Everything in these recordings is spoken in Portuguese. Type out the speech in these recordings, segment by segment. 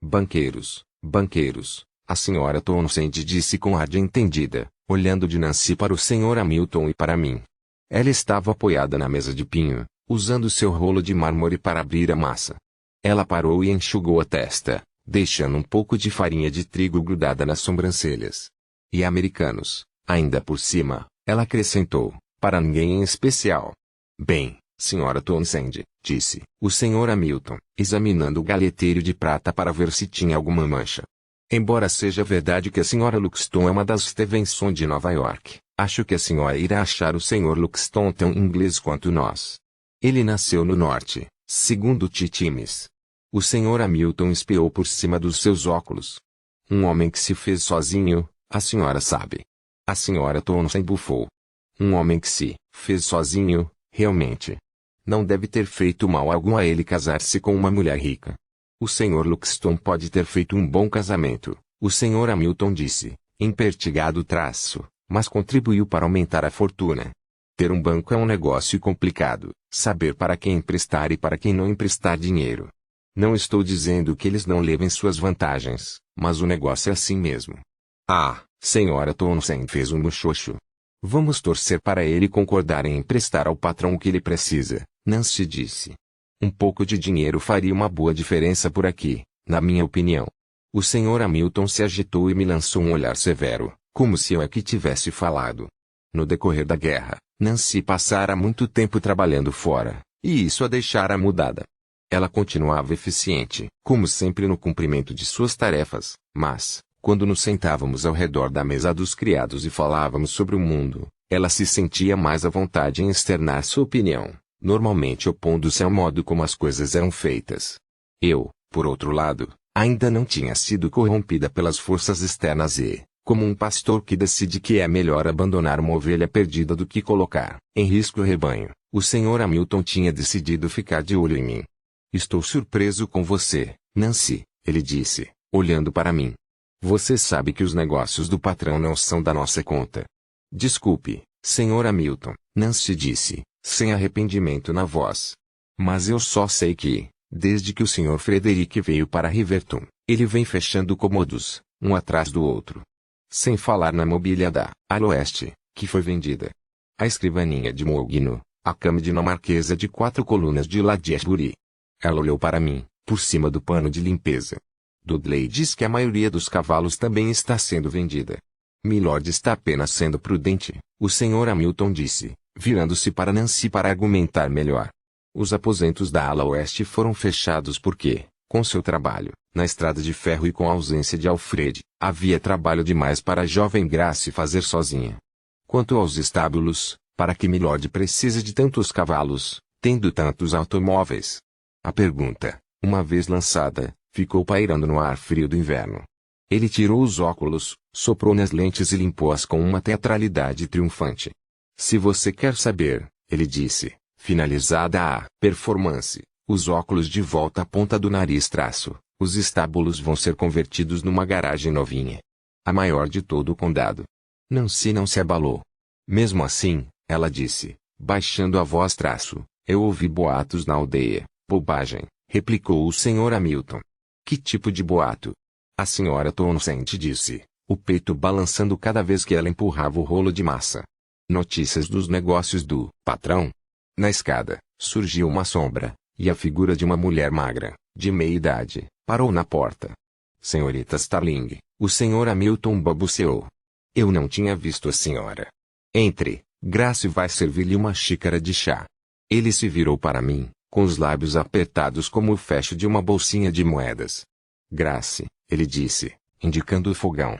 Banqueiros, banqueiros, a senhora Townsend disse com ar de entendida, olhando de Nancy para o Sr. Hamilton e para mim. Ela estava apoiada na mesa de pinho, usando seu rolo de mármore para abrir a massa. Ela parou e enxugou a testa, deixando um pouco de farinha de trigo grudada nas sobrancelhas. E americanos, ainda por cima, ela acrescentou, para ninguém em especial. Bem, Sra. Townsend, disse o Sr. Hamilton, examinando o galheteiro de prata para ver se tinha alguma mancha. Embora seja verdade que a Sra. Luxton é uma das Stevenson de Nova York, acho que a senhora irá achar o Sr. Luxton tão inglês quanto nós. Ele nasceu no norte, segundo Titimes. O Sr. Hamilton espiou por cima dos seus óculos. Um homem que se fez sozinho, a senhora sabe. A Sra. Townsend bufou. Um homem que se fez sozinho, realmente. Não deve ter feito mal algum a ele casar-se com uma mulher rica. O Sr. Luxton pode ter feito um bom casamento, o Sr. Hamilton disse, empertigado traço, mas contribuiu para aumentar a fortuna. Ter um banco é um negócio complicado, saber para quem emprestar e para quem não emprestar dinheiro. Não estou dizendo que eles não levem suas vantagens, mas o negócio é assim mesmo. Ah, Sra. Townsend fez um muxoxo. Vamos torcer para ele concordar em emprestar ao patrão o que ele precisa, Nancy disse. Um pouco de dinheiro faria uma boa diferença por aqui, na minha opinião. O Sr. Hamilton se agitou e me lançou um olhar severo, como se eu aqui tivesse falado. No decorrer da guerra, Nancy passara muito tempo trabalhando fora, e isso a deixara mudada. Ela continuava eficiente, como sempre no cumprimento de suas tarefas, mas, quando nos sentávamos ao redor da mesa dos criados e falávamos sobre o mundo, ela se sentia mais à vontade em externar sua opinião, normalmente opondo-se ao modo como as coisas eram feitas. Eu, por outro lado, ainda não tinha sido corrompida pelas forças externas e, como um pastor que decide que é melhor abandonar uma ovelha perdida do que colocar em risco o rebanho, o Sr. Hamilton tinha decidido ficar de olho em mim. Estou surpreso com você, Nancy, ele disse, olhando para mim. Você sabe que os negócios do patrão não são da nossa conta. Desculpe, Sr. Hamilton, Nancy disse, sem arrependimento na voz. Mas eu só sei que, desde que o Sr. Frederick veio para Riverton, ele vem fechando cômodos, um atrás do outro. Sem falar na mobília da ala oeste, que foi vendida. A escrivaninha de Mogno, a cama dinamarquesa de 4 colunas de Ladesbury. Ela olhou para mim, por cima do pano de limpeza. Dudley diz que a maioria dos cavalos também está sendo vendida. Milord está apenas sendo prudente, o Sr. Hamilton disse, virando-se para Nancy para argumentar melhor. Os aposentos da ala oeste foram fechados porque, com seu trabalho, na estrada de ferro e com a ausência de Alfred, havia trabalho demais para a jovem Grace fazer sozinha. Quanto aos estábulos, para que Milord precisa de tantos cavalos, tendo tantos automóveis? A pergunta, uma vez lançada, ficou pairando no ar frio do inverno. Ele tirou os óculos, soprou nas lentes e limpou-as com uma teatralidade triunfante. Se você quer saber, ele disse, finalizada a performance, os óculos de volta à ponta do nariz traço, os estábulos vão ser convertidos numa garagem novinha. A maior de todo o condado. Nancy não se abalou. Mesmo assim, ela disse, baixando a voz traço, eu ouvi boatos na aldeia. Bobagem, replicou o Sr. Hamilton. Que tipo de boato? A Sra. Townsend disse, o peito balançando cada vez que ela empurrava o rolo de massa. Notícias dos negócios do patrão. Na escada, surgiu uma sombra, e a figura de uma mulher magra, de meia idade, parou na porta. Senhorita Starling, o Sr. Hamilton balbuciou. Eu não tinha visto a senhora. Entre, Grace vai servir-lhe uma xícara de chá. Ele se virou para mim, com os lábios apertados como o fecho de uma bolsinha de moedas. Grace, ele disse, indicando o fogão.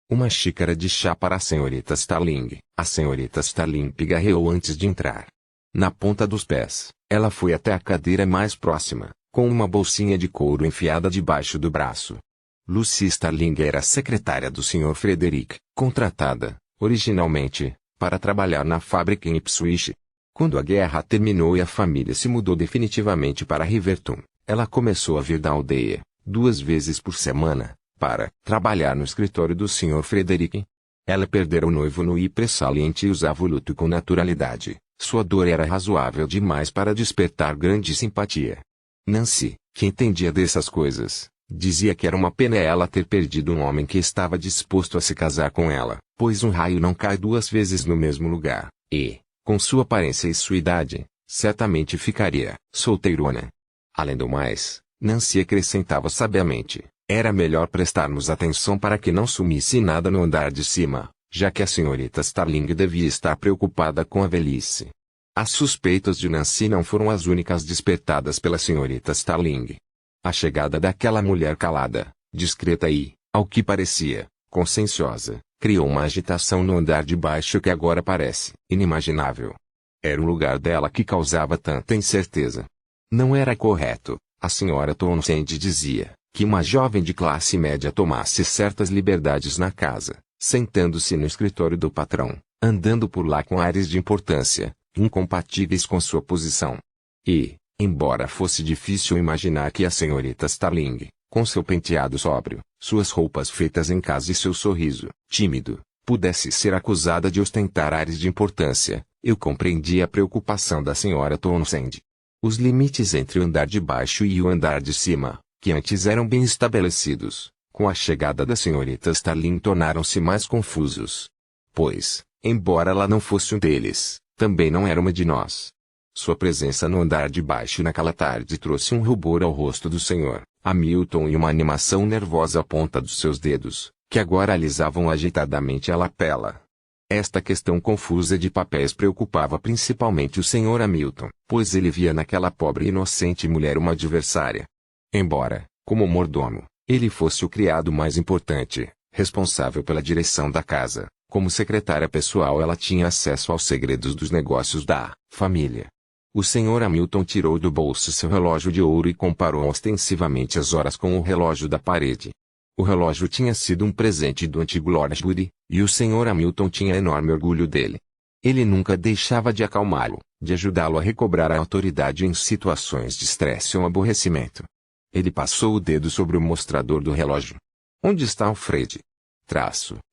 Uma xícara de chá para a senhorita Starling. A senhorita Starling pigarreou antes de entrar. Na ponta dos pés, ela foi até a cadeira mais próxima, com uma bolsinha de couro enfiada debaixo do braço. Lucy Starling era a secretária do Sr. Frederick, contratada, originalmente, para trabalhar na fábrica em Ipswich. Quando a guerra terminou e a família se mudou definitivamente para Riverton, ela começou a vir da aldeia, 2 vezes por semana, para trabalhar no escritório do Sr. Frederick. Ela perdera o noivo no Ypres saliente e usava o luto com naturalidade. Sua dor era razoável demais para despertar grande simpatia. Nancy, que entendia dessas coisas, Dizia que era uma pena ela ter perdido um homem que estava disposto a se casar com ela, pois um raio não cai duas vezes no mesmo lugar, e, com sua aparência e sua idade, certamente ficaria solteirona. Além do mais, Nancy acrescentava sabiamente, era melhor prestarmos atenção para que não sumisse nada no andar de cima, já que a senhorita Starling devia estar preocupada com a velhice. As suspeitas de Nancy não foram as únicas despertadas pela senhorita Starling. A chegada daquela mulher calada, discreta e, ao que parecia, conscienciosa, criou uma agitação no andar de baixo que agora parece inimaginável. Era o lugar dela que causava tanta incerteza. Não era correto, a senhora Townsend dizia, que uma jovem de classe média tomasse certas liberdades na casa, sentando-se no escritório do patrão, andando por lá com ares de importância, incompatíveis com sua posição. E, embora fosse difícil imaginar que a senhorita Starling, com seu penteado sóbrio, suas roupas feitas em casa e seu sorriso, tímido, pudesse ser acusada de ostentar ares de importância, eu compreendi a preocupação da senhora Townsend. Os limites entre o andar de baixo e o andar de cima, que antes eram bem estabelecidos, com a chegada da senhorita Starling tornaram-se mais confusos. Pois, embora ela não fosse um deles, também não era uma de nós. Sua presença no andar de baixo naquela tarde trouxe um rubor ao rosto do senhor Hamilton e uma animação nervosa à ponta dos seus dedos, que agora alisavam agitadamente a lapela. Esta questão confusa de papéis preocupava principalmente o senhor Hamilton, pois ele via naquela pobre e inocente mulher uma adversária. Embora, como mordomo, ele fosse o criado mais importante, responsável pela direção da casa, como secretária pessoal ela tinha acesso aos segredos dos negócios da família. O senhor Hamilton tirou do bolso seu relógio de ouro e comparou ostensivamente as horas com o relógio da parede. O relógio tinha sido um presente do antigo Lord Woody, e o senhor Hamilton tinha enorme orgulho dele. Ele nunca deixava de acalmá-lo, de ajudá-lo a recobrar a autoridade em situações de estresse ou aborrecimento. Ele passou o dedo sobre o mostrador do relógio. Onde está Alfred?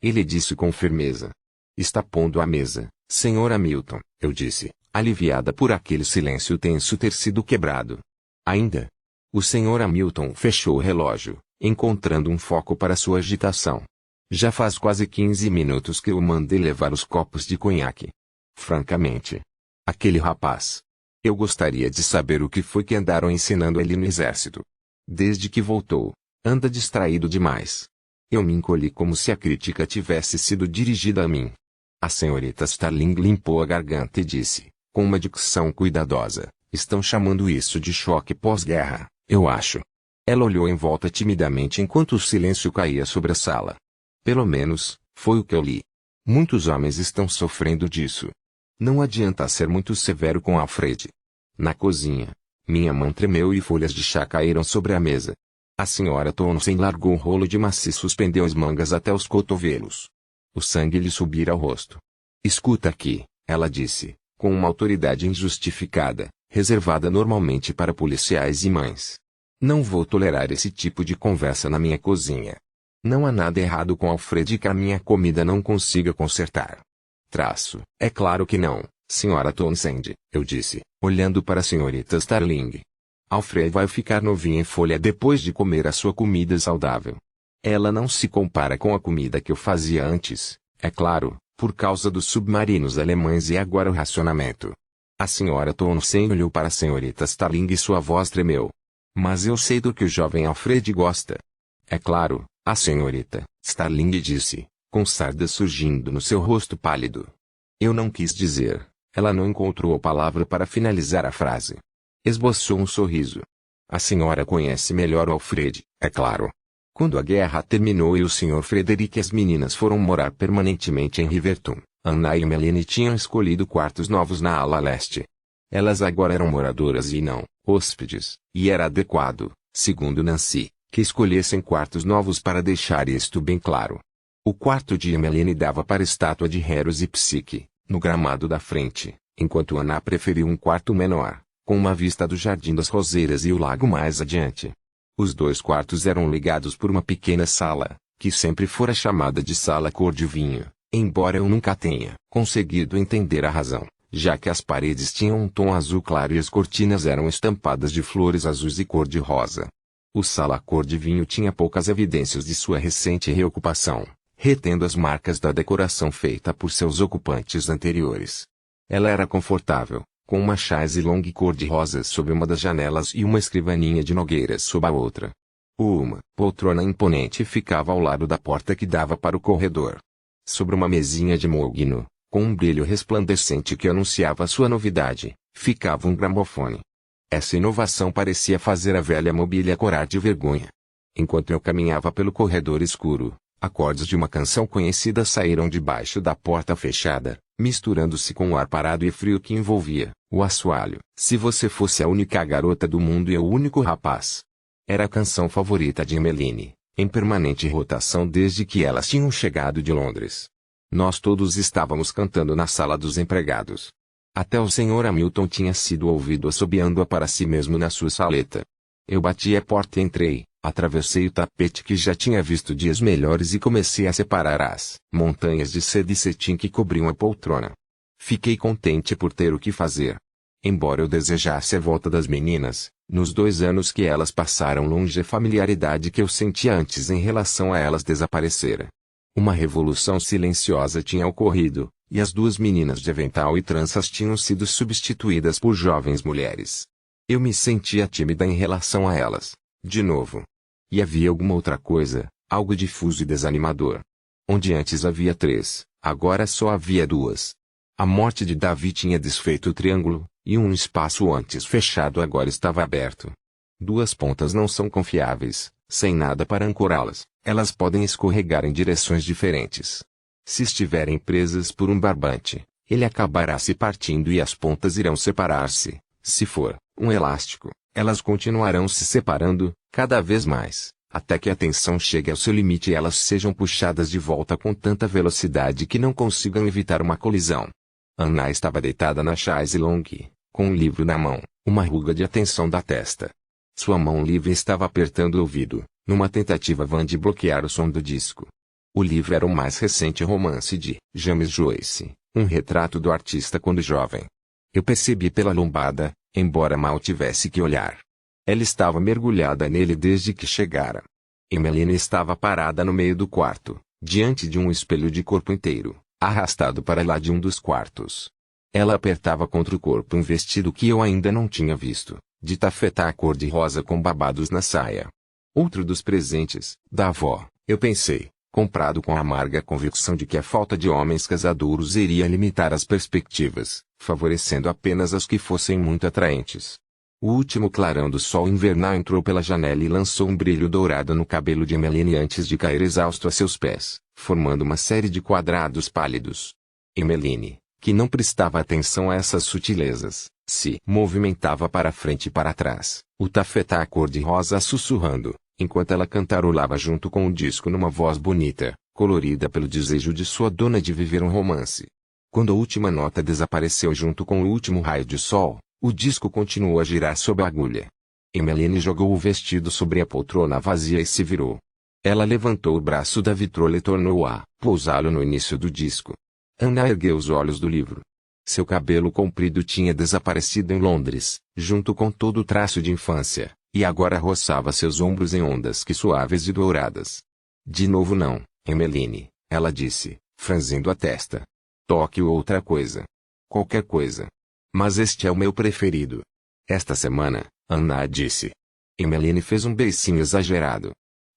Ele disse com firmeza. Está pondo à mesa, senhor Hamilton, eu disse, aliviada por aquele silêncio tenso ter sido quebrado. Ainda? O senhor Hamilton fechou o relógio, encontrando um foco para sua agitação. Já faz quase 15 minutos que eu mandei levar os copos de conhaque. Francamente. Aquele rapaz. Eu gostaria de saber o que foi que andaram ensinando ele no exército. Desde que voltou, anda distraído demais. Eu me encolhi como se a crítica tivesse sido dirigida a mim. A senhorita Starling limpou a garganta e disse, com uma dicção cuidadosa, estão chamando isso de choque pós-guerra, eu acho. Ela olhou em volta timidamente enquanto o silêncio caía sobre a sala. Pelo menos, foi o que eu li. Muitos homens estão sofrendo disso. Não adianta ser muito severo com Alfred. Na cozinha, minha mão tremeu e folhas de chá caíram sobre a mesa. A senhora Townsend largou um rolo de maçã e suspendeu as mangas até os cotovelos. O sangue lhe subira ao rosto. Escuta aqui, ela disse, com uma autoridade injustificada, reservada normalmente para policiais e mães. Não vou tolerar esse tipo de conversa na minha cozinha. Não há nada errado com Alfred que a minha comida não consiga consertar. É claro que não, senhora Townsend, eu disse, olhando para a senhorita Starling. Alfred vai ficar novinho em folha depois de comer a sua comida saudável. Ela não se compara com a comida que eu fazia antes, é claro, por causa dos submarinos alemães e agora o racionamento. A senhora Townsend olhou para a senhorita Starling e sua voz tremeu. Mas eu sei do que o jovem Alfred gosta. É claro, a senhorita Starling disse, com sardas surgindo no seu rosto pálido. Eu não quis dizer. Ela não encontrou a palavra para finalizar a frase. Esboçou um sorriso. A senhora conhece melhor o Alfred, é claro. Quando a guerra terminou e o Sr. Frederick e as meninas foram morar permanentemente em Riverton, Anna e Melanie tinham escolhido quartos novos na ala leste. Elas agora eram moradoras e não hóspedes, e era adequado, segundo Nancy, que escolhessem quartos novos para deixar isto bem claro. O quarto de Emmeline dava para a estátua de Eros e Psique, no gramado da frente, enquanto Anna preferiu um quarto menor, com uma vista do Jardim das Roseiras e o lago mais adiante. Os dois quartos eram ligados por uma pequena sala, que sempre fora chamada de sala cor de vinho, embora eu nunca tenha conseguido entender a razão. Já que as paredes tinham um tom azul claro e as cortinas eram estampadas de flores azuis e cor-de-rosa. O sala cor de vinho tinha poucas evidências de sua recente reocupação, retendo as marcas da decoração feita por seus ocupantes anteriores. Ela era confortável, com uma chaise longue cor-de-rosa sobre uma das janelas e uma escrivaninha de nogueiras sob a outra. Uma poltrona imponente ficava ao lado da porta que dava para o corredor. Sobre uma mesinha de mogno, com um brilho resplandecente que anunciava sua novidade, ficava um gramofone. Essa inovação parecia fazer a velha mobília corar de vergonha. Enquanto eu caminhava pelo corredor escuro, acordes de uma canção conhecida saíram debaixo da porta fechada, misturando-se com o ar parado e frio que envolvia o assoalho. Se você fosse a única garota do mundo e o único rapaz. Era a canção favorita de Emmeline, em permanente rotação desde que elas tinham chegado de Londres. Nós todos estávamos cantando na sala dos empregados. Até o Sr. Hamilton tinha sido ouvido assobiando-a para si mesmo na sua saleta. Eu bati a porta e entrei, atravessei o tapete que já tinha visto dias melhores e comecei a separar as montanhas de seda e cetim que cobriam a poltrona. Fiquei contente por ter o que fazer. Embora eu desejasse a volta das meninas, nos 2 anos que elas passaram longe a familiaridade que eu sentia antes em relação a elas desaparecera. Uma revolução silenciosa tinha ocorrido, e as 2 meninas de avental e tranças tinham sido substituídas por jovens mulheres. Eu me sentia tímida em relação a elas, de novo. E havia alguma outra coisa, algo difuso e desanimador. Onde antes havia 3, agora só havia 2. A morte de Davi tinha desfeito o triângulo, e um espaço antes fechado agora estava aberto. 2 pontas não são confiáveis, sem nada para ancorá-las, elas podem escorregar em direções diferentes. Se estiverem presas por um barbante, ele acabará se partindo e as pontas irão separar-se. Se for um elástico, elas continuarão se separando, cada vez mais, até que a tensão chegue ao seu limite e elas sejam puxadas de volta com tanta velocidade que não consigam evitar uma colisão. Anna estava deitada na chaise longue, com um livro na mão, uma ruga de atenção da testa. Sua mão livre estava apertando o ouvido, numa tentativa vã de bloquear o som do disco. O livro era o mais recente romance de James Joyce, um retrato do artista quando jovem. Eu percebi pela lombada, embora mal tivesse que olhar. Ela estava mergulhada nele desde que chegara. Emmeline estava parada no meio do quarto, diante de um espelho de corpo inteiro, arrastado para lá de um dos quartos. Ela apertava contra o corpo um vestido que eu ainda não tinha visto, de tafetá cor-de-rosa com babados na saia. Outro dos presentes, da avó, eu pensei, comprado com a amarga convicção de que a falta de homens casadouros iria limitar as perspectivas, favorecendo apenas as que fossem muito atraentes. O último clarão do sol invernal entrou pela janela e lançou um brilho dourado no cabelo de Emmeline antes de cair exausto a seus pés, formando uma série de quadrados pálidos. Emmeline, que não prestava atenção a essas sutilezas, se movimentava para frente e para trás, o tafetá cor-de-rosa sussurrando, enquanto ela cantarolava junto com o disco numa voz bonita, colorida pelo desejo de sua dona de viver um romance. Quando a última nota desapareceu junto com o último raio de sol, o disco continuou a girar sob a agulha. Emmeline jogou o vestido sobre a poltrona vazia e se virou. Ela levantou o braço da vitrola e tornou a pousá-lo no início do disco. Anna ergueu os olhos do livro. Seu cabelo comprido tinha desaparecido em Londres, junto com todo o traço de infância, e agora roçava seus ombros em ondas que suaves e douradas. De novo não, Emmeline, ela disse, franzindo a testa. Toque outra coisa. Qualquer coisa. Mas este é o meu preferido. Esta semana, Anna disse. Emmeline fez um beicinho exagerado.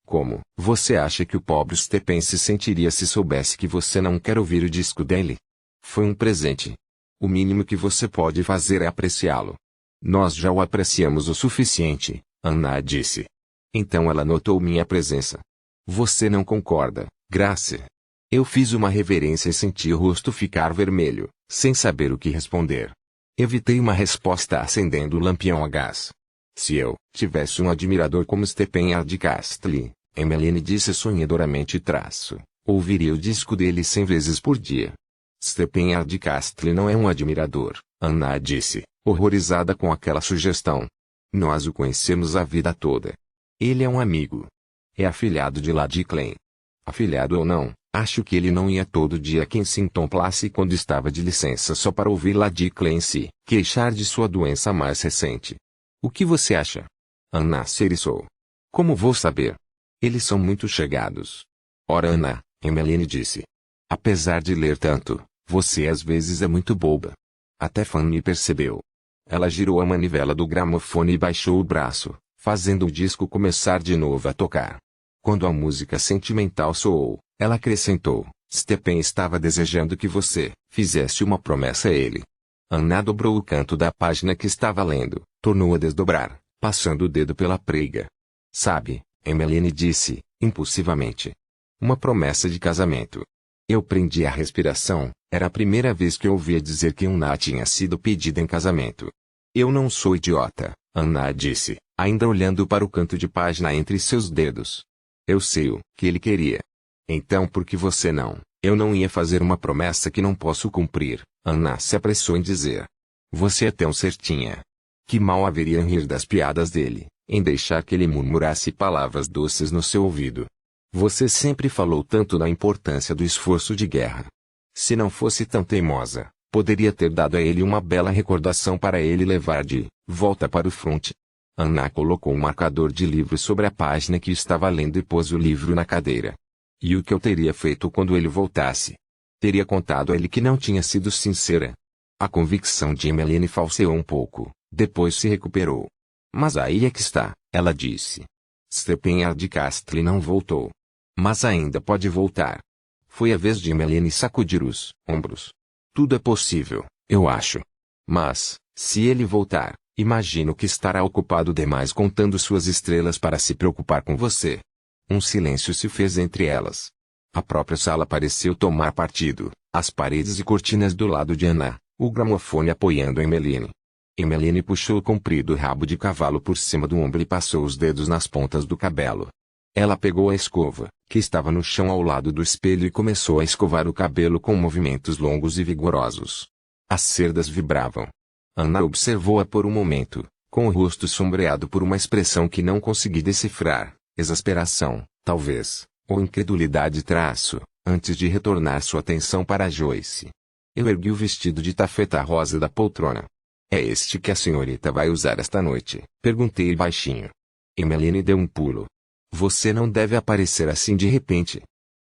Como, você acha que o pobre Stephen se sentiria se soubesse que você não quer ouvir o disco dele? Foi um presente. O mínimo que você pode fazer é apreciá-lo. Nós já o apreciamos o suficiente, Anna disse. Então ela notou minha presença. Você não concorda, Grace? Eu fiz uma reverência e senti o rosto ficar vermelho, sem saber o que responder. Evitei uma resposta acendendo o lampião a gás. Se eu tivesse um admirador como Stephen Hardcastle, Emmeline disse sonhadoramente ouviria o disco dele 100 vezes por dia. Stephen Hardcastle não é um admirador, Anna disse, horrorizada com aquela sugestão. Nós o conhecemos a vida toda. Ele é um amigo. É afilhado de Lady Klein. Afilhado ou não, acho que ele não ia todo dia a Kensington Place quando estava de licença só para ouvir Lady Klein se queixar de sua doença mais recente. O que você acha? Anna seriçou. Como vou saber? Eles são muito chegados. Ora, Ana, Emmeline disse. Apesar de ler tanto, você às vezes é muito boba. Até Fanny percebeu. Ela girou a manivela do gramofone e baixou o braço, fazendo o disco começar de novo a tocar. Quando a música sentimental soou, ela acrescentou: Stephen estava desejando que você fizesse uma promessa a ele. Anna dobrou o canto da página que estava lendo, tornou a desdobrar, passando o dedo pela prega. Sabe, Emmeline disse, impulsivamente. Uma promessa de casamento. Eu prendi a respiração, era a primeira vez que eu ouvia dizer que Anna tinha sido pedida em casamento. Eu não sou idiota, Anna disse, ainda olhando para o canto de página entre seus dedos. Eu sei o que ele queria. Então por que você não? Eu não ia fazer uma promessa que não posso cumprir, Anna se apressou em dizer. Você é tão certinha. Que mal haveria em rir das piadas dele, em deixar que ele murmurasse palavras doces no seu ouvido. Você sempre falou tanto da importância do esforço de guerra. Se não fosse tão teimosa, poderia ter dado a ele uma bela recordação para ele levar de volta para o fronte. Anna colocou um marcador de livro sobre a página que estava lendo e pôs o livro na cadeira. E o que eu teria feito quando ele voltasse? Teria contado a ele que não tinha sido sincera. A convicção de Emmeline falseou um pouco, depois se recuperou. Mas aí é que está, ela disse. Stephen Hardcastle não voltou. Mas ainda pode voltar. Foi a vez de Emmeline sacudir os ombros. Tudo é possível, eu acho. Mas, se ele voltar, imagino que estará ocupado demais contando suas estrelas para se preocupar com você. Um silêncio se fez entre elas. A própria sala pareceu tomar partido, as paredes e cortinas do lado de Anna, o gramofone apoiando Emmeline. Emmeline puxou o comprido rabo de cavalo por cima do ombro e passou os dedos nas pontas do cabelo. Ela pegou a escova, que estava no chão ao lado do espelho e começou a escovar o cabelo com movimentos longos e vigorosos. As cerdas vibravam. Anna observou-a por um momento, com o rosto sombreado por uma expressão que não consegui decifrar. Exasperação, talvez, ou incredulidade antes de retornar sua atenção para Joyce. Eu ergui o vestido de tafeta rosa da poltrona. É este que a senhorita vai usar esta noite? Perguntei baixinho. Emmeline deu um pulo. Você não deve aparecer assim de repente.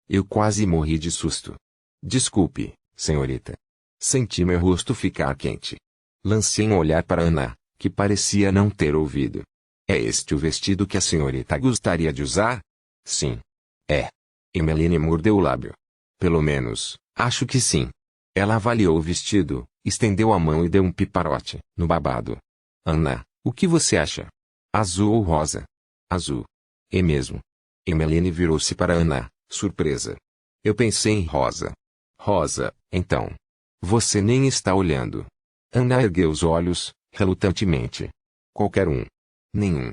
Eu quase morri de susto. Desculpe, senhorita. Senti meu rosto ficar quente. Lancei um olhar para Anna, que parecia não ter ouvido. É este o vestido que a senhorita gostaria de usar? Sim. É. Emmeline mordeu o lábio. Pelo menos, acho que sim. Ela avaliou o vestido, estendeu a mão e deu um piparote no babado. Anna, o que você acha? Azul ou rosa? Azul. É mesmo. Emmeline virou-se para Anna, surpresa. Eu pensei em rosa. Rosa, então. Você nem está olhando. Anna ergueu os olhos, relutantemente. Qualquer um. Nenhum.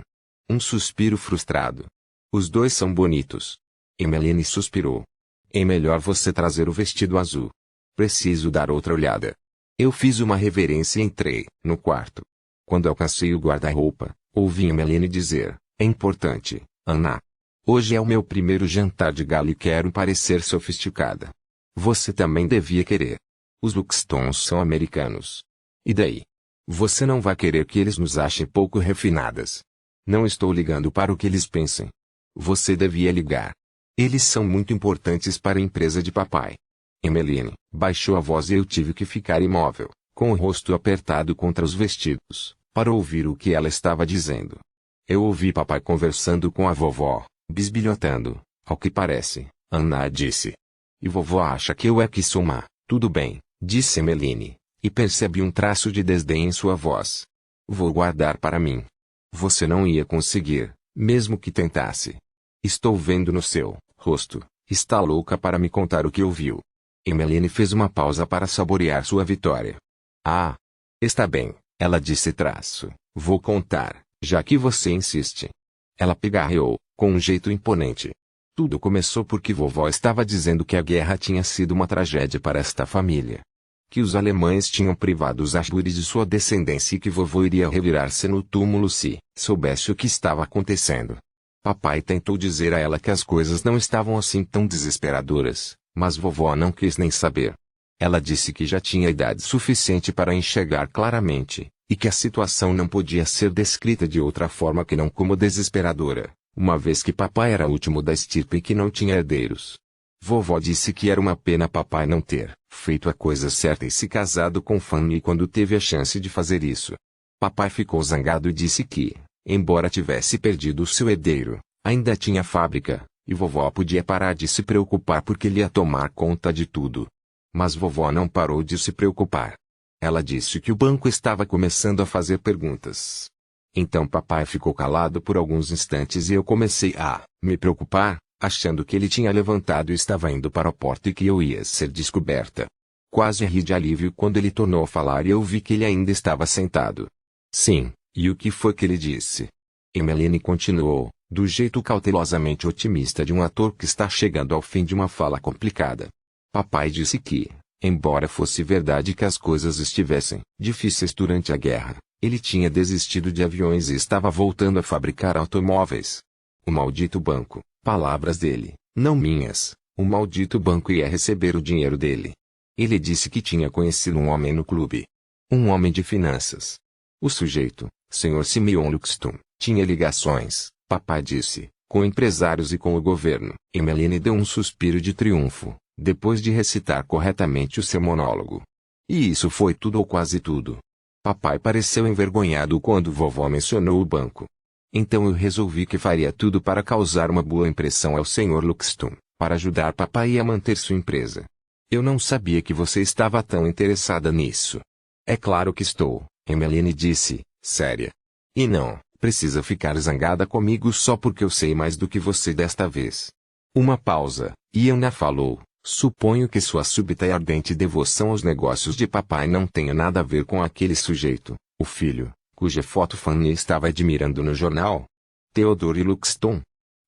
Um suspiro frustrado. Os dois são bonitos. Emmeline suspirou. É melhor você trazer o vestido azul. Preciso dar outra olhada. Eu fiz uma reverência e entrei no quarto. Quando alcancei o guarda-roupa, ouvi Emmeline dizer: é importante, Anna. Hoje é o meu primeiro jantar de gala e quero parecer sofisticada. Você também devia querer. Os Buxtons são americanos. E daí? Você não vai querer que eles nos achem pouco refinadas. Não estou ligando para o que eles pensem. Você devia ligar. Eles são muito importantes para a empresa de papai. Emmeline baixou a voz e eu tive que ficar imóvel, com o rosto apertado contra os vestidos, para ouvir o que ela estava dizendo. Eu ouvi papai conversando com a vovó, bisbilhotando, ao que parece, Anna disse. E vovó acha que eu é que sou má. Tudo bem, disse Emmeline. E percebi um traço de desdém em sua voz. Vou guardar para mim. Você não ia conseguir, mesmo que tentasse. Estou vendo no seu rosto. Está louca para me contar o que ouviu. Emmeline fez uma pausa para saborear sua vitória. Ah! Está bem, ela disse traço. Vou contar, já que você insiste. Ela pigarreou, com um jeito imponente. Tudo começou porque vovó estava dizendo que a guerra tinha sido uma tragédia para esta família. Que os alemães tinham privado os Ashbury de sua descendência e que vovô iria revirar-se no túmulo se soubesse o que estava acontecendo. Papai tentou dizer a ela que as coisas não estavam assim tão desesperadoras, mas vovó não quis nem saber. Ela disse que já tinha idade suficiente para enxergar claramente, e que a situação não podia ser descrita de outra forma que não como desesperadora. uma vez que papai era o último da estirpe e que não tinha herdeiros. Vovó disse que era uma pena papai não ter feito a coisa certa e se casado com Fanny quando teve a chance de fazer isso. Papai ficou zangado e disse que, embora tivesse perdido seu herdeiro, ainda tinha fábrica, e vovó podia parar de se preocupar porque ele ia tomar conta de tudo. Mas vovó não parou de se preocupar. Ela disse que o banco estava começando a fazer perguntas. Então papai ficou calado por alguns instantes e eu comecei a me preocupar, achando que ele tinha levantado e estava indo para a porta e que eu ia ser descoberta. Quase ri de alívio quando ele tornou a falar e eu vi que ele ainda estava sentado. Sim, e o que foi que ele disse? Emmeline continuou, do jeito cautelosamente otimista de um ator que está chegando ao fim de uma fala complicada. Papai disse que, embora fosse verdade que as coisas estivessem difíceis durante a guerra, ele tinha desistido de aviões e estava voltando a fabricar automóveis. O maldito banco, palavras dele, não minhas, o maldito banco ia receber o dinheiro dele. Ele disse que tinha conhecido um homem no clube. Um homem de finanças. O sujeito, Sr. Simeon Luxton, tinha ligações, papai disse, com empresários e com o governo. Emmeline deu um suspiro de triunfo, depois de recitar corretamente o seu monólogo. E isso foi tudo ou quase tudo. Papai pareceu envergonhado quando vovó mencionou o banco. Então eu resolvi que faria tudo para causar uma boa impressão ao Sr. Luxton, para ajudar papai a manter sua empresa. Eu não sabia que você estava tão interessada nisso. É claro que estou, Emmeline disse, séria. E não precisa ficar zangada comigo só porque eu sei mais do que você desta vez. Uma pausa, e Ana falou. Suponho que sua súbita e ardente devoção aos negócios de papai não tenha nada a ver com aquele sujeito, o filho, cuja foto Fanny estava admirando no jornal. Theodore Luxton.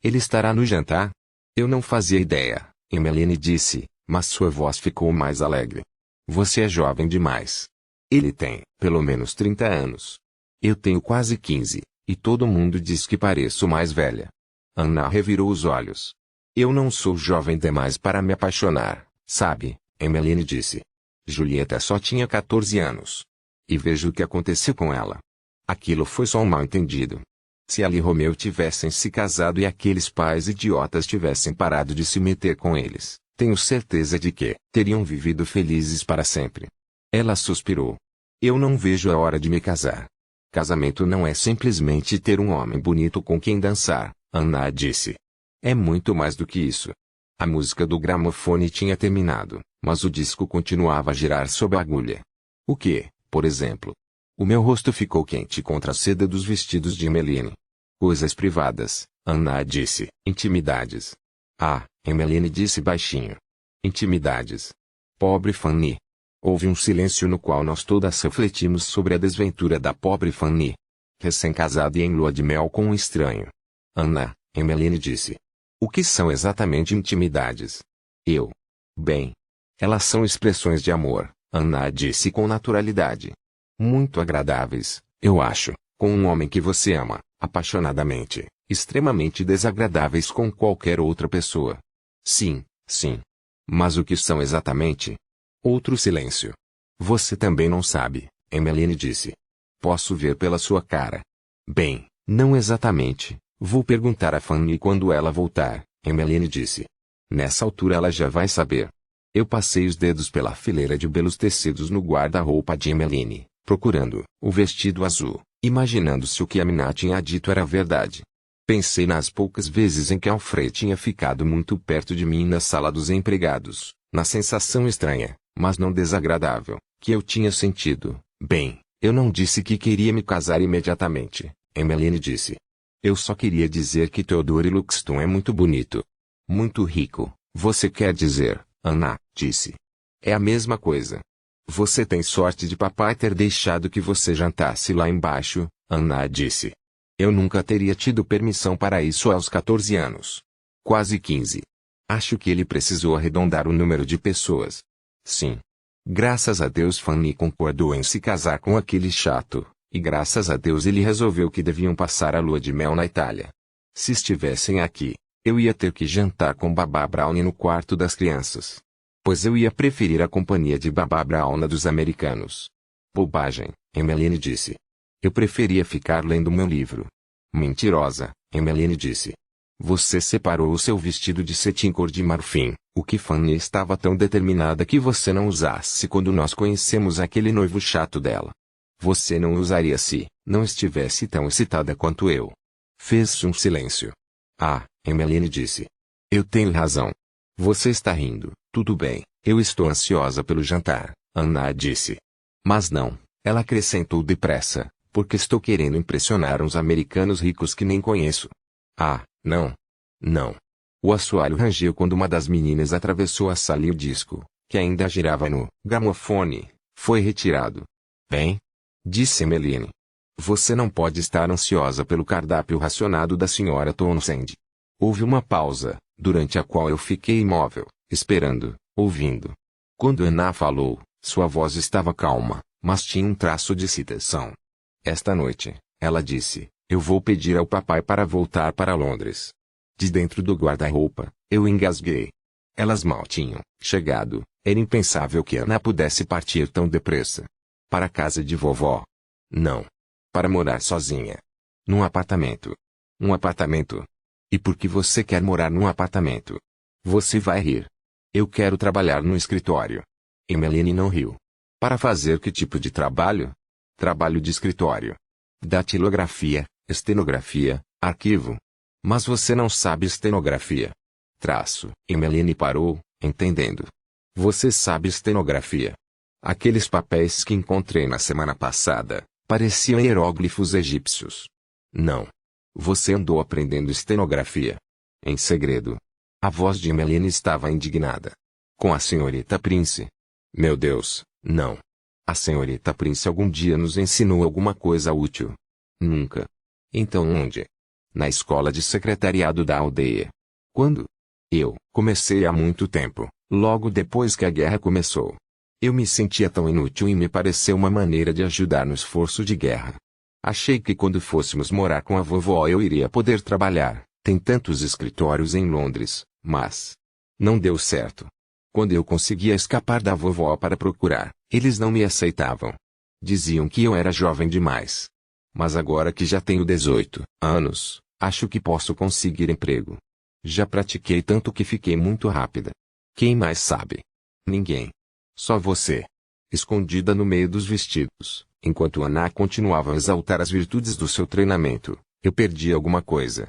Ele estará no jantar? Eu não fazia ideia, Emmeline disse, mas sua voz ficou mais alegre. Você é jovem demais. Ele tem, pelo menos 30 anos. Eu tenho quase 15, e todo mundo diz que pareço mais velha. Anna revirou os olhos. Eu não sou jovem demais para me apaixonar, sabe, Emmeline disse. Julieta só tinha 14 anos. E veja o que aconteceu com ela. Aquilo foi só um mal-entendido. Se ela e Romeu tivessem se casado e aqueles pais idiotas tivessem parado de se meter com eles, tenho certeza de que teriam vivido felizes para sempre. Ela suspirou. Eu não vejo a hora de me casar. Casamento não é simplesmente ter um homem bonito com quem dançar, Anna disse. É muito mais do que isso. A música do gramofone tinha terminado, mas o disco continuava a girar sob a agulha. O que, por exemplo? O meu rosto ficou quente contra a seda dos vestidos de Emmeline. Coisas privadas, Anna disse. Intimidades. Ah, Emmeline disse baixinho. Intimidades. Pobre Fanny. Houve um silêncio no qual nós todas refletimos sobre a desventura da pobre Fanny. Recém-casada e em lua de mel com um estranho. Anna, Emmeline disse. O que são exatamente intimidades? Bem. Elas são expressões de amor, Anna disse com naturalidade. Muito agradáveis, eu acho, com um homem que você ama, apaixonadamente, extremamente desagradáveis com qualquer outra pessoa. Sim, sim. Mas o que são exatamente? Outro silêncio. Você também não sabe, Emmeline disse. Posso ver pela sua cara. Bem, não exatamente. Vou perguntar a Fanny quando ela voltar, Emmeline disse. Nessa altura ela já vai saber. Eu passei os dedos pela fileira de belos tecidos no guarda-roupa de Emmeline, procurando o vestido azul, imaginando se o que a Mina tinha dito era verdade. Pensei nas poucas vezes em que Alfred tinha ficado muito perto de mim na sala dos empregados, na sensação estranha, mas não desagradável, que eu tinha sentido. Bem, eu não disse que queria me casar imediatamente, Emmeline disse. Eu só queria dizer que Theodore Luxton é muito bonito. Muito rico, você quer dizer, Anna, disse. É a mesma coisa. Você tem sorte de papai ter deixado que você jantasse lá embaixo, Anna disse. Eu nunca teria tido permissão para isso aos 14 anos. Quase 15. Acho que ele precisou arredondar o número de pessoas. Sim. Graças a Deus Fanny concordou em se casar com aquele chato. E graças a Deus ele resolveu que deviam passar a lua de mel na Itália. Se estivessem aqui, eu ia ter que jantar com Babá Brown no quarto das crianças. Pois eu ia preferir a companhia de Babá Brown dos americanos. Bobagem, Emmeline disse. Eu preferia ficar lendo meu livro. Mentirosa, Emmeline disse. Você separou o seu vestido de cetim cor de marfim, o que Fanny estava tão determinada que você não usasse quando nós conhecemos aquele noivo chato dela. Você não usaria se não estivesse tão excitada quanto eu. Fez-se um silêncio. Ah, Emmeline disse. Eu tenho razão. Você está rindo. Tudo bem, eu estou ansiosa pelo jantar, Anna disse. Mas não, ela acrescentou depressa, porque estou querendo impressionar uns americanos ricos que nem conheço. Ah, não. Não. O assoalho rangeu quando uma das meninas atravessou a sala e o disco, que ainda girava no gramofone, foi retirado. Bem? Disse Emmeline. Você não pode estar ansiosa pelo cardápio racionado da Sra. Townsend. Houve uma pausa, durante a qual eu fiquei imóvel, esperando, ouvindo. Quando Anna falou, sua voz estava calma, mas tinha um traço de excitação. Esta noite, ela disse, eu vou pedir ao papai para voltar para Londres. De dentro do guarda-roupa, eu engasguei. Elas mal tinham chegado, era impensável que Anna pudesse partir tão depressa. Para a casa de vovó. Não. Para morar sozinha. Num apartamento. Um apartamento? E por que você quer morar num apartamento? Você vai rir. Eu quero trabalhar no escritório. Emmeline não riu. Para fazer que tipo de trabalho? Trabalho de escritório. Datilografia, estenografia, arquivo. Mas você não sabe estenografia. Traço. Emmeline parou, entendendo. Você sabe estenografia. Aqueles papéis que encontrei na semana passada, pareciam hieróglifos egípcios. Não. Você andou aprendendo estenografia. Em segredo. A voz de Emmeline estava indignada. Com a senhorita Prince. Meu Deus, não. A senhorita Prince algum dia nos ensinou alguma coisa útil. Nunca. Então onde? Na escola de secretariado da aldeia. Quando? Eu comecei há muito tempo, logo depois que a guerra começou. Eu me sentia tão inútil e me pareceu uma maneira de ajudar no esforço de guerra. Achei que quando fôssemos morar com a vovó eu iria poder trabalhar, tem tantos escritórios em Londres, mas não deu certo. Quando eu conseguia escapar da vovó para procurar, eles não me aceitavam. Diziam que eu era jovem demais. Mas agora que já tenho 18 anos, acho que posso conseguir emprego. Já pratiquei tanto que fiquei muito rápida. Quem mais sabe? Ninguém. Só você. Escondida no meio dos vestidos, enquanto Anna continuava a exaltar as virtudes do seu treinamento, eu perdi alguma coisa.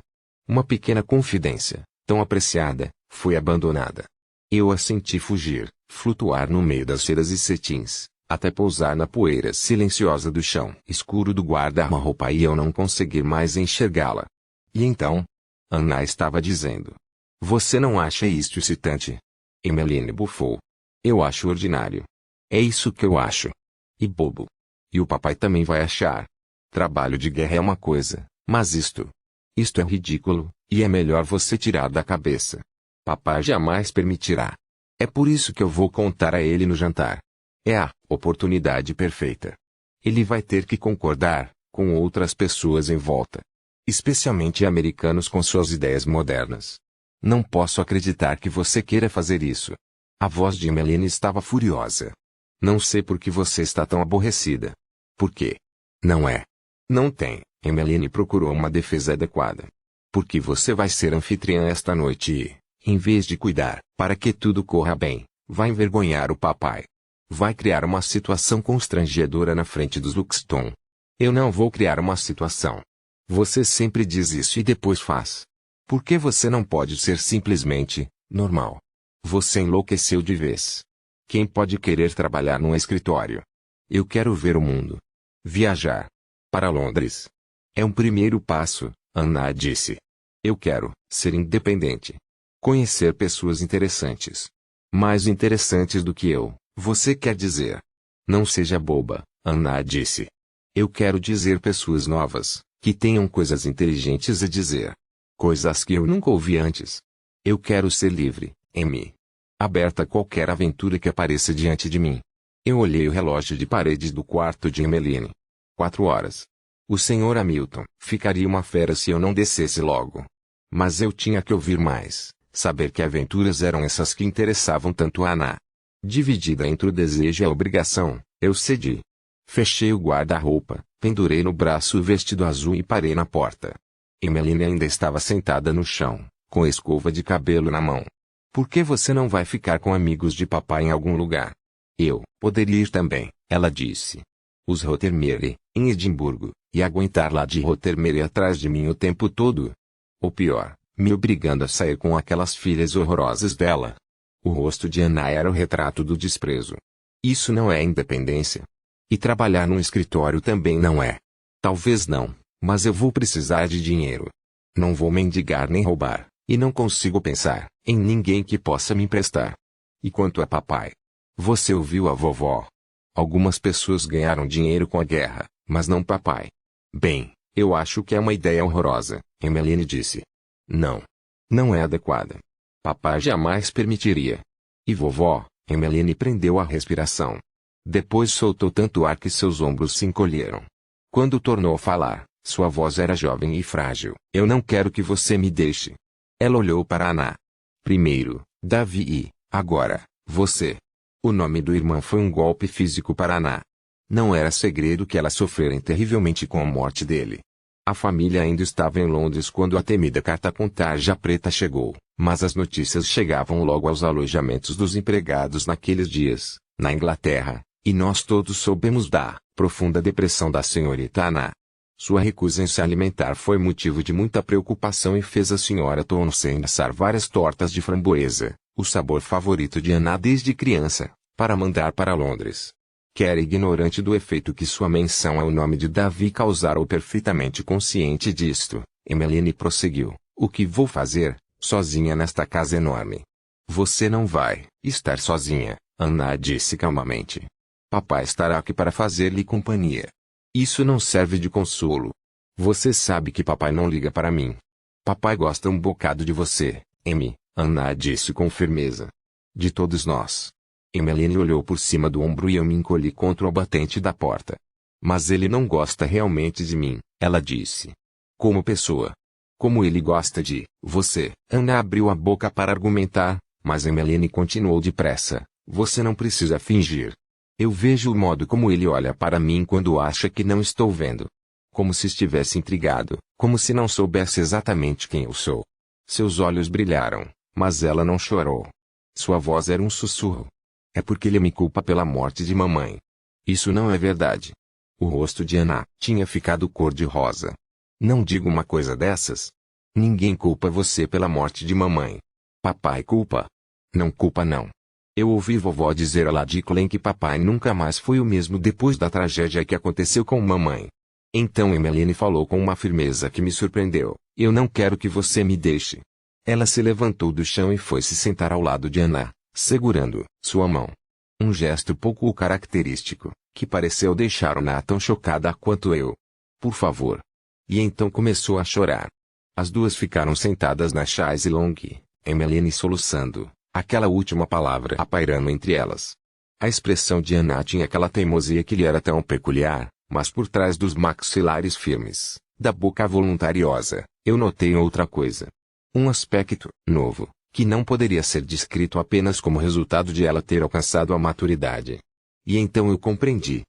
Uma pequena confidência, tão apreciada, foi abandonada. Eu a senti fugir, flutuar no meio das sedas e cetins, até pousar na poeira silenciosa do chão escuro do guarda-roupa e eu não conseguir mais enxergá-la. E então? Anna estava dizendo. Você não acha isto excitante? Emmeline bufou. Eu acho ordinário. É isso que eu acho. E bobo. E o papai também vai achar. Trabalho de guerra é uma coisa, mas isto é ridículo, e é melhor você tirar da cabeça. Papai jamais permitirá. É por isso que eu vou contar a ele no jantar. É a oportunidade perfeita. Ele vai ter que concordar, com outras pessoas em volta. Especialmente americanos com suas ideias modernas. Não posso acreditar que você queira fazer isso. A voz de Emmeline estava furiosa. Não sei por que você está tão aborrecida. Por quê? Não é. Não tem. Emmeline procurou uma defesa adequada. Porque você vai ser anfitriã esta noite e, em vez de cuidar, para que tudo corra bem, vai envergonhar o papai. Vai criar uma situação constrangedora na frente dos Luxton. Eu não vou criar uma situação. Você sempre diz isso e depois faz. Por que você não pode ser simplesmente normal? Você enlouqueceu de vez. Quem pode querer trabalhar num escritório? Eu quero ver o mundo. Viajar. Para Londres. É um primeiro passo, Anna disse. Eu quero ser independente. Conhecer pessoas interessantes. Mais interessantes do que eu, você quer dizer. Não seja boba, Anna disse. Eu quero dizer pessoas novas, que tenham coisas inteligentes a dizer. Coisas que eu nunca ouvi antes. Eu quero ser livre, Amy. Aberta a qualquer aventura que apareça diante de mim. Eu olhei o relógio de paredes do quarto de Emmeline. 4 horas. O Sr. Hamilton ficaria uma fera se eu não descesse logo. Mas eu tinha que ouvir mais, saber que aventuras eram essas que interessavam tanto a Anna. Dividida entre o desejo e a obrigação, eu cedi. Fechei o guarda-roupa, pendurei no braço o vestido azul e parei na porta. Emmeline ainda estava sentada no chão, com a escova de cabelo na mão. Por que você não vai ficar com amigos de papai em algum lugar? Eu poderia ir também, ela disse. Os Rothermere, em Edimburgo, e aguentar lá de Rothermere atrás de mim o tempo todo. Ou pior, me obrigando a sair com aquelas filhas horrorosas dela. O rosto de Anna era o retrato do desprezo. Isso não é independência. E trabalhar num escritório também não é. Talvez não, mas eu vou precisar de dinheiro. Não vou mendigar nem roubar, e não consigo pensar em ninguém que possa me emprestar. E quanto a papai? Você ouviu a vovó? Algumas pessoas ganharam dinheiro com a guerra, mas não papai. Bem, eu acho que é uma ideia horrorosa, Emmeline disse. Não. Não é adequada. Papai jamais permitiria. E vovó? Emmeline prendeu a respiração. Depois soltou tanto ar que seus ombros se encolheram. Quando tornou a falar, sua voz era jovem e frágil. Eu não quero que você me deixe. Ela olhou para Anna. Primeiro, Davi e, agora, você. O nome do irmão foi um golpe físico para Anna. Não era segredo que ela sofrera terrivelmente com a morte dele. A família ainda estava em Londres quando a temida carta com tarja preta chegou, mas as notícias chegavam logo aos alojamentos dos empregados naqueles dias, na Inglaterra, e nós todos soubemos da profunda depressão da senhorita Anna. Sua recusa em se alimentar foi motivo de muita preocupação e fez a senhora Townsend assar várias tortas de framboesa, o sabor favorito de Anna desde criança, para mandar para Londres. Que era ignorante do efeito que sua menção ao nome de Davi causara ou perfeitamente consciente disto, Emmeline prosseguiu. O que vou fazer, sozinha nesta casa enorme? Você não vai estar sozinha, Anna disse calmamente. Papai estará aqui para fazer-lhe companhia. Isso não serve de consolo. Você sabe que papai não liga para mim. Papai gosta um bocado de você, Emmy, Anna disse com firmeza. De todos nós. Emmeline olhou por cima do ombro e eu me encolhi contra o batente da porta. Mas ele não gosta realmente de mim, ela disse. Como pessoa. Como ele gosta de você. Anna abriu a boca para argumentar, mas Emmeline continuou depressa. Você não precisa fingir. Eu vejo o modo como ele olha para mim quando acha que não estou vendo. Como se estivesse intrigado, como se não soubesse exatamente quem eu sou. Seus olhos brilharam, mas ela não chorou. Sua voz era um sussurro. É porque ele me culpa pela morte de mamãe. Isso não é verdade. O rosto de Anna tinha ficado cor-de-rosa. Não diga uma coisa dessas. Ninguém culpa você pela morte de mamãe. Papai culpa. Não culpa não. Eu ouvi vovó dizer a Lady Clen que papai nunca mais foi o mesmo depois da tragédia que aconteceu com mamãe. Então Emmeline falou com uma firmeza que me surpreendeu. Eu não quero que você me deixe. Ela se levantou do chão e foi se sentar ao lado de Anna, segurando sua mão. Um gesto pouco característico, que pareceu deixar Anna tão chocada quanto eu. Por favor. E então começou a chorar. As duas ficaram sentadas na chaise longue, Emmeline soluçando, aquela última palavra apairando entre elas. A expressão de Anna tinha aquela teimosia que lhe era tão peculiar, mas por trás dos maxilares firmes, da boca voluntariosa, eu notei outra coisa. Um aspecto novo, que não poderia ser descrito apenas como resultado de ela ter alcançado a maturidade. E então eu compreendi.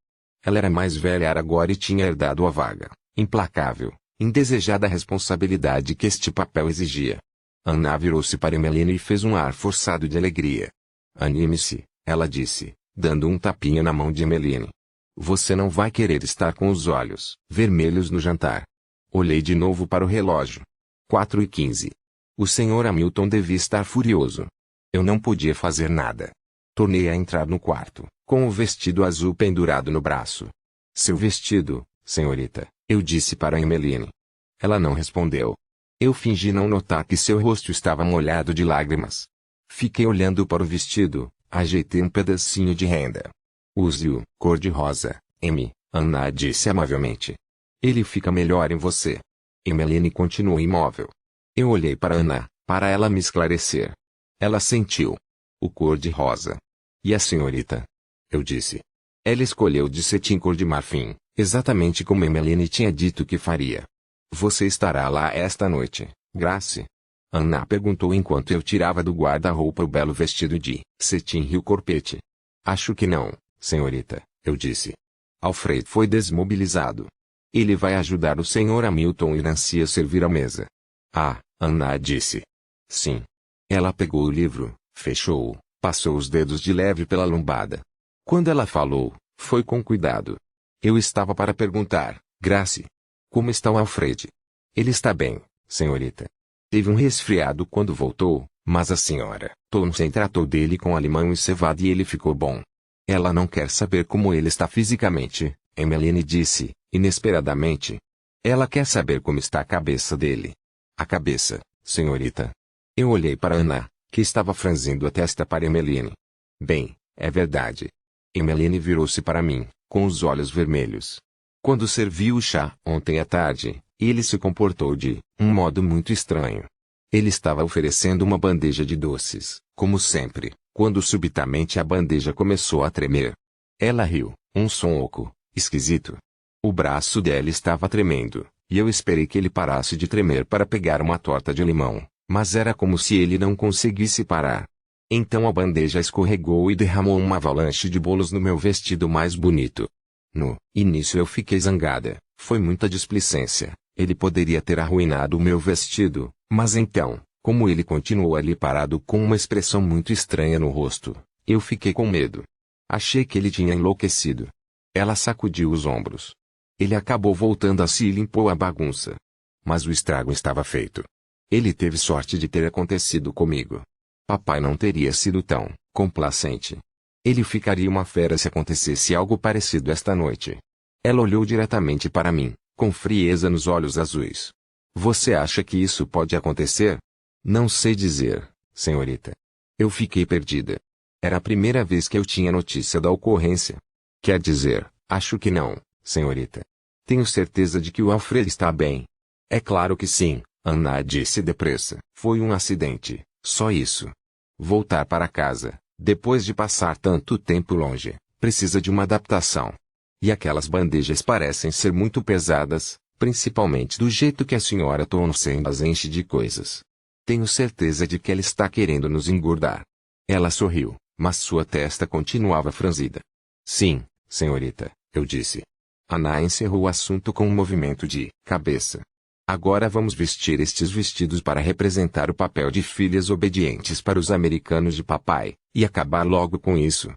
Ela era mais velha agora e tinha herdado a vaga, implacável, indesejada responsabilidade que este papel exigia. Anna virou-se para Emmeline e fez um ar forçado de alegria. Anime-se, ela disse, dando um tapinha na mão de Emmeline. Você não vai querer estar com os olhos vermelhos no jantar. Olhei de novo para o relógio. 4h15. O Sr. Hamilton devia estar furioso. Eu não podia fazer nada. Tornei a entrar no quarto, com o vestido azul pendurado no braço. Seu vestido, senhorita, eu disse para Emmeline. Ela não respondeu. Eu fingi não notar que seu rosto estava molhado de lágrimas. Fiquei olhando para o vestido, ajeitei um pedacinho de renda. Use-o, cor-de-rosa, Emmy, Anna disse amavelmente. Ele fica melhor em você. Emmeline continuou imóvel. Eu olhei para Anna, para ela me esclarecer. Ela sentiu. O cor-de-rosa. E a senhorita? Eu disse. Ela escolheu de cetim cor de marfim, exatamente como Emmeline tinha dito que faria. Você estará lá esta noite, Grace? Anna perguntou enquanto eu tirava do guarda-roupa o belo vestido de cetim rio corpete. Acho que não, senhorita, eu disse. Alfred foi desmobilizado. Ele vai ajudar o Sr. Hamilton e Nancy a servir a mesa. Ah, Anna disse. Sim. Ela pegou o livro, fechou-o, passou os dedos de leve pela lombada. Quando ela falou, foi com cuidado. Eu estava para perguntar, Grace. Como está o Alfred? Ele está bem, senhorita. Teve um resfriado quando voltou, mas a senhora Townsend tratou dele com limão e cevada e ele ficou bom. Ela não quer saber como ele está fisicamente, Emmeline disse, inesperadamente. Ela quer saber como está a cabeça dele. A cabeça, senhorita. Eu olhei para Anna, que estava franzindo a testa para Emmeline. Bem, é verdade. Emmeline virou-se para mim, com os olhos vermelhos. Quando serviu o chá ontem à tarde, ele se comportou de um modo muito estranho. Ele estava oferecendo uma bandeja de doces, como sempre, quando subitamente a bandeja começou a tremer. Ela riu, um som oco, esquisito. O braço dela estava tremendo, e eu esperei que ele parasse de tremer para pegar uma torta de limão, mas era como se ele não conseguisse parar. Então a bandeja escorregou e derramou uma avalanche de bolos no meu vestido mais bonito. No início eu fiquei zangada, foi muita displicência, ele poderia ter arruinado o meu vestido, mas então, como ele continuou ali parado com uma expressão muito estranha no rosto, eu fiquei com medo. Achei que ele tinha enlouquecido. Ela sacudiu os ombros. Ele acabou voltando a si e limpou a bagunça. Mas o estrago estava feito. Ele teve sorte de ter acontecido comigo. Papai não teria sido tão complacente. Ele ficaria uma fera se acontecesse algo parecido esta noite. Ela olhou diretamente para mim, com frieza nos olhos azuis. Você acha que isso pode acontecer? Não sei dizer, senhorita. Eu fiquei perdida. Era a primeira vez que eu tinha notícia da ocorrência. Quer dizer, acho que não, senhorita. Tenho certeza de que o Alfred está bem. É claro que sim, Anna disse depressa. Foi um acidente, só isso. Voltar para casa, depois de passar tanto tempo longe, precisa de uma adaptação. E aquelas bandejas parecem ser muito pesadas, principalmente do jeito que a senhora Townsend as enche de coisas. Tenho certeza de que ela está querendo nos engordar. Ela sorriu, mas sua testa continuava franzida. Sim, senhorita, eu disse. Anna encerrou o assunto com um movimento de cabeça. Agora vamos vestir estes vestidos para representar o papel de filhas obedientes para os americanos de papai, e acabar logo com isso.